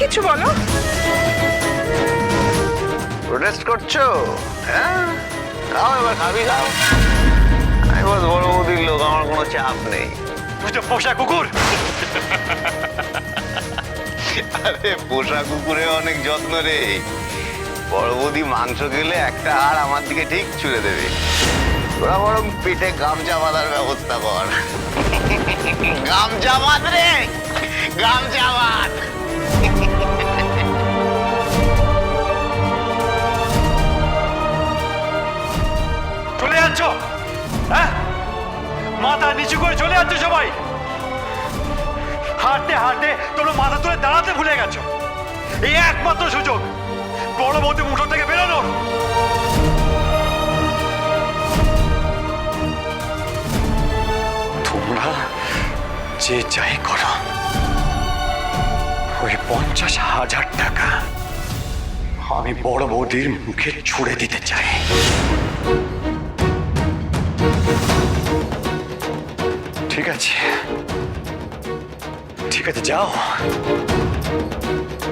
কিছু বলো। প্রোটেস্ট করছো? হ্যাঁ, খাও এবার, খাবি খাও। আমি বস বড় বৌদির লোক, আমার কোনো চাপ নেই। তুই তো পোষা কুকুর। আরে পোষা কুকুরে অনেক যত্ন রে। বড় বৌদি মাংস খেলে একটা হাড় আমার দিকে ঠিক ছুঁড়ে দেবে। তোরা বরং পেটে গামছা বাঁধার ব্যবস্থা কর। গামছা বাঁধ রে, গামছা বাঁধ। চলে যাচ্ছ? হ্যাঁ, মাথা নিচু করে চলে যাচ্ছ সবাই। হাঁটতে হাঁটতে তোমরা মাথা তুলে দাঁড়াতে ভুলে গেছো। এই একমাত্র সুযোগ বড় বৌদি মুঠো থেকে বেরোনোর। তোমরা যে যাই করো, ওই 50,000 টাকা আমি বড় বৌদির মুখে ছুড়ে দিতে চাই। ঠিক আছে, ঠিক আছে, যাও।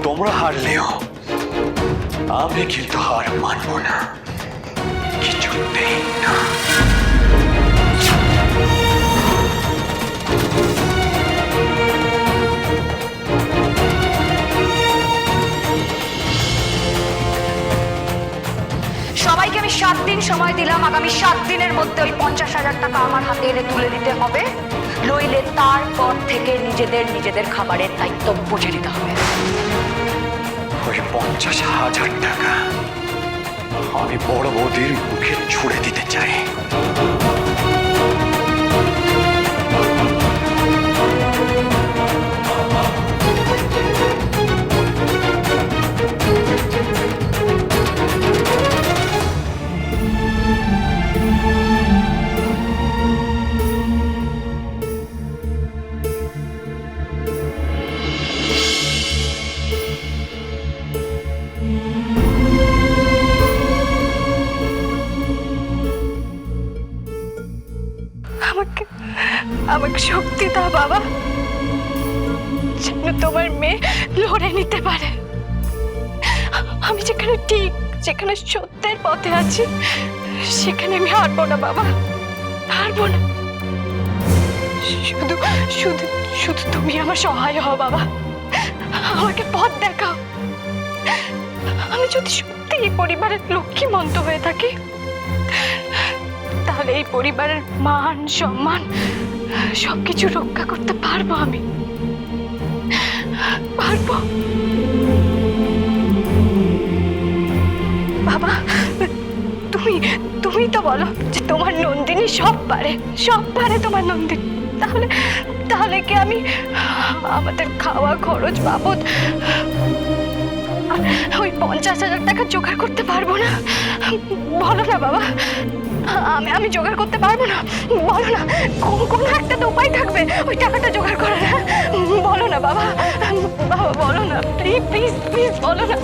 তোমরা হারলেও আমি কিন্তু হার মানব না, কিছুতেই না। সবাইকে আমি 7 দিন সময় দিলাম। আগামী 7 দিনের মধ্যে ওই 50,000 টাকা আমার হাতে এনে তুলে দিতে হবে, নইলে তারপর থেকে নিজেদের খাবারের দায়িত্ব বুঝে নিতে হবে। ওই 50,000 টাকা আমি বড় বৌদির মুখে ছুড়ে দিতে চাই। আমাকে শক্তি দাও বাবা, যেন তোমার মেয়ে লড়ে নিতে পারে। আমি যেখানে ঠিক, যেখানে সত্যের পথে আছি, সেখানে আমি হারবো না বাবা, হারবো না। শুধু শুধু শুধু তুমি আমার সহায় হও বাবা, আমাকে পথ দেখাও। আমি যদি সত্যি এই পরিবারের লক্ষ্মী মন্ত হয়ে থাকি, তাহলে এই পরিবারের মান সম্মান সবকিছু রক্ষা করতে পারবো, আমি পারবো। বাবা, তুমি তো বলো যে তোমার নন্দিনী সব পারে, সব পারে তোমার নন্দিনী। তাহলে কি আমি আমাদের খাওয়া খরচ বাবদ ওই 50,000 টাকা জোগাড় করতে পারবো না? বলো না বাবা, আমি জোগাড় করতে পারবো না? বলো না, কোনো একটা তো উপায় থাকবে ওই টাকাটা জোগাড় করার। বলো না বাবা, বাবা বলো না, প্লিজ প্লিজ প্লিজ বলো না,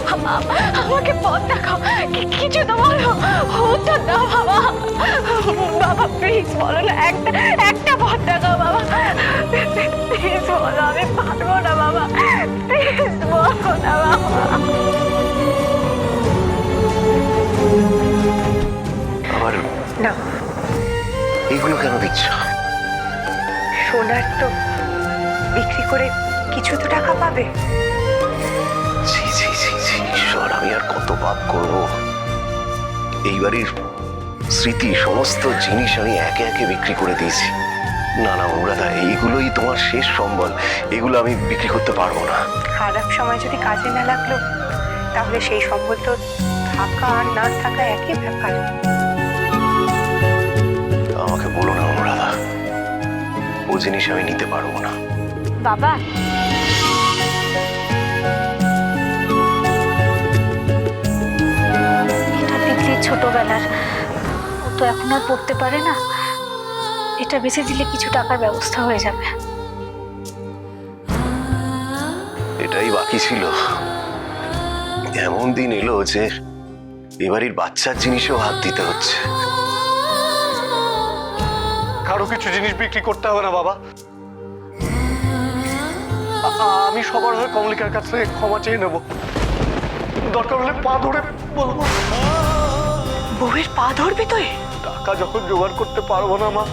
আমাকে পথ দেখাও, কিছু তো বলো, উত্তর দাও বাবা। বাবা প্লিজ বলো না, একটা পথ দেখাও বাবা, প্লিজ বলো। আমি পারবো না বাবা, প্লিজ বলো না বাবা। আবার না, এগুলো কেন দিচ্ছ? সোনার তো বিক্রি করে কিছু তো টাকা পাবে। ছি ছি ছি ছি, ঈশ্বর, আমি আর কত পাপ করব? এই বাড়ির স্মৃতি, সমস্ত জিনিস আমি একে একে বিক্রি করে দিয়েছি। না না অনুরাধা, এইগুলোই তোমার শেষ সম্বল, এগুলো আমি বিক্রি করতে পারবো না। খারাপ সময় যদি কাজে না লাগলো, তাহলে সেই সম্বল তো থাকা আর না থাকা একই ব্যাপার। আমাকে বলো না অনুরাধা, ও জিনিস আমি নিতে পারবো না। বাবা, এটা তিতলির ছোটবেলার, ও তো এখন আর পড়তে পারে না। এটা বেঁচে দিলে কিছু টাকার ব্যবস্থা হয়ে যাবে। এটাই বাকি ছিল। এমন দিন এলো যে এবাড়ির বাচ্চার জিনিসেও হাত দিতে হচ্ছে। কারো কিছু জিনিস বিক্রি করতে হবে না বাবা, আমি সবার হয়ে কমলিকার কাছ থেকে ক্ষমা চেয়ে নেব, দরকার হলে পা ধরে বলবো। বউয়ের পা ধরবি তুই? টাকা যখন জোগাড় করতে পারবো না মা,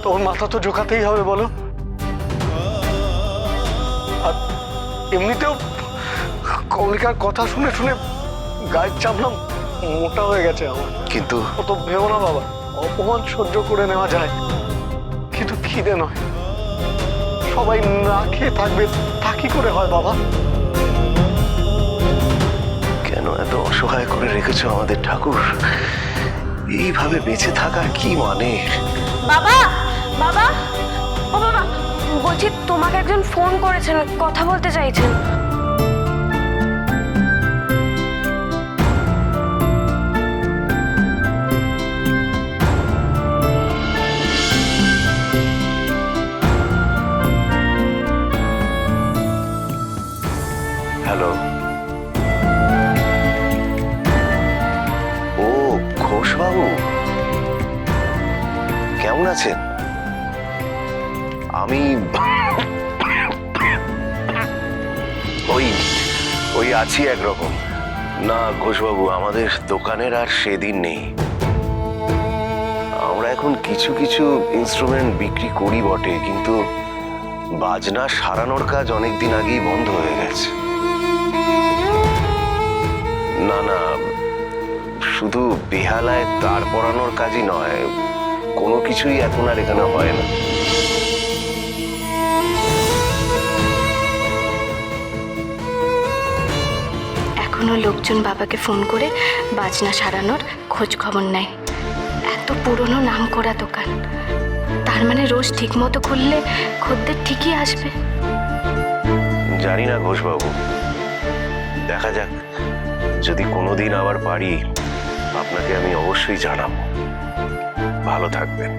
তখন মাথা তো ঝোঁকাতেই হবে বলো। আর এমনিতেও কমলিকার কথা শুনে শুনে গায়ের চামড়া মোটা হয়ে গেছে আমার। কিন্তু ও তো ভেবো না বাবা, অপমান সহ্য করে নেওয়া যায়, কিন্তু খিদে নয়। সবাই না খেয়ে থাকবে, তা কি করে হয় বাবা? কেন এত অসহায় করে রেখেছো আমাদের ঠাকুর? এইভাবে বেঁচে থাকার কি মানে? বাবা, বাবা, ও বাবা, বলছি তোমাকে একজন ফোন করেছেন, কথা বলতে চাইছেন। হ্যালো, ও ঘোষবাবু, কেমন আছেন? আমি ওই আছি একরকম। না ঘোষবাবু, আমাদের দোকানের আর সেদিন নেই। আমরা এখন কিছু কিছু ইনস্ট্রুমেন্ট বিক্রি করি বটে, কিন্তু বাজনা সারানোর কাজ অনেকদিন আগেই বন্ধ হয়ে গেছে। না না, শুধু বেহালায় তার পরানোর কাজই নয়, কোনো কিছুই এখন আর এখানে হয় না। এখনো লোকজন বাবাকে ফোন করে বাজনা সারানোর খোঁজ খবর নেয়। এত পুরনো নাম করা দোকান, তার মানে রোজ ঠিক মতো খুললে খদ্দের ঠিকই আসবে। জানি না ঘোষবাবু, দেখা যাক, যদি কোনোদিন আবার পারি আপনাকে আমি অবশ্যই জানাবো। ভালো থাকবেন।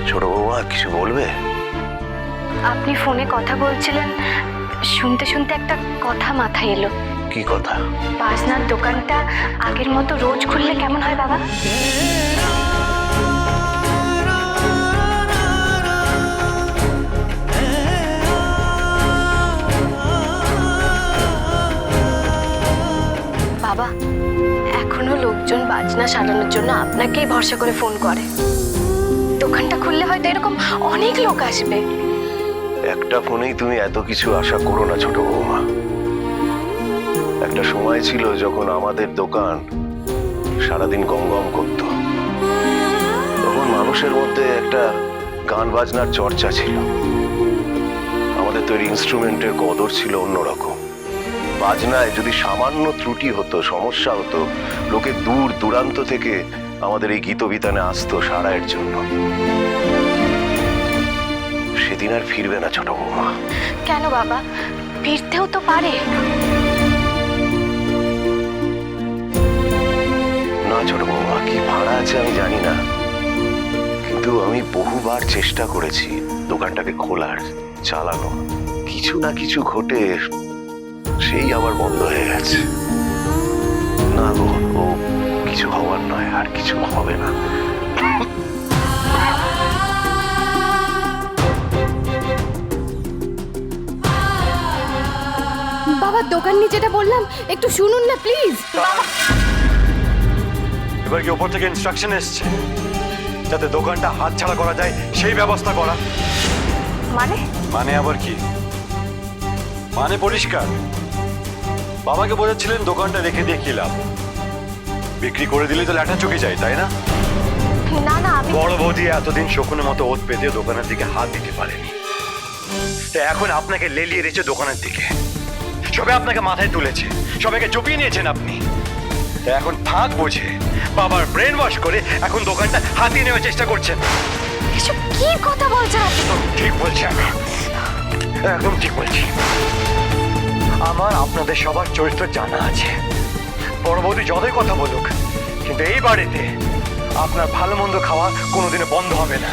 ছোট বৌমা, কিছু বলবে? আপনি ফোনে কথা বলছিলেন, শুনতে শুনতে একটা কথা মাথায় এলো। কি কথা? বাজনার দোকানটা আগের মতো রোজ খুললে কেমন হয় বাবা? বাবা, এখনো লোকজন বাজনা সারানোর জন্য আপনাকেই ভরসা করে ফোন করে। দোকানটা খুললে হয়তো এরকম অনেক লোক আসবে। একটা ফোনেই তুমি এত কিছু আশা করো না ছোট বৌমা। একটা সময় ছিল যখন আমাদের দোকান সারাদিন গম গম করত। তখন মানুষের মধ্যে একটা গান বাজনার চর্চা ছিল। আমাদের তৈরি ইনস্ট্রুমেন্টের কদর ছিল অন্যরকম। বাজনায় যদি সামান্য ত্রুটি হতো, সমস্যা হতো, লোকে দূর দূরান্ত থেকে আমাদের এই গীতবিতানে আসতো সারাইয়ের জন্য। সেদিন আর ফিরবে না ছোট বৌমা। কেন বাবা? ফিরতেও তো পারে। না ছোট বৌমা, কি ভাড়া আছে আমি জানি না, কিন্তু আমি বহুবার চেষ্টা করেছি দোকানটাকে খোলার, চালানো। কিছু না কিছু ঘটে সেই আবার বন্ধ হয়ে গেছে। না গো, ও কিছু হওয়ার নয়, আর কিছু হবে না। বাবা, দোকান নিয়ে যেটা বললাম একটু শুনুন না প্লিজ। এবার কি ওপর থেকে ইনস্ট্রাকশন এসছে যাতে দোকানটা হাতছাড়া করা যায় সেই ব্যবস্থা করা? মানে আবার কি? মানে পরিষ্কার, বাবাকে বোঝাচ্ছিলেন দোকানটা রেখে দিয়ে কি লাভ, বিক্রি করে দিলে তো ল্যাঠা চুকে যায়, তাই না? না না, আমি বড় বৌদি এতদিন শকুনের মতো ওত পেতে দোকানের দিকে হাত দিতে পারেনি, তো এখন আপনাকে লেলিয়ে রেখেছে দোকানের দিকে। সবে আপনাকে মাথায় তুলেছে, সবাইকে চপিয়ে নিয়েছেন আপনি। তো এখন ফাঁক বুঝে বাবার ব্রেন ওয়াশ করে এখন দোকানটা হাতিয়ে নেওয়ার চেষ্টা করছেন। এসব কি কথা বলছেন আপনি? ঠিক বলছি আমি, একদম ঠিক বলছি। আমার আপনাদের সবার চরিত্র জানা আছে। বড় বৌদি যতই কথা বলুক, কিন্তু এই বাড়িতে আপনার ভালো মন্দ খাওয়া কোনোদিনও বন্ধ হবে না।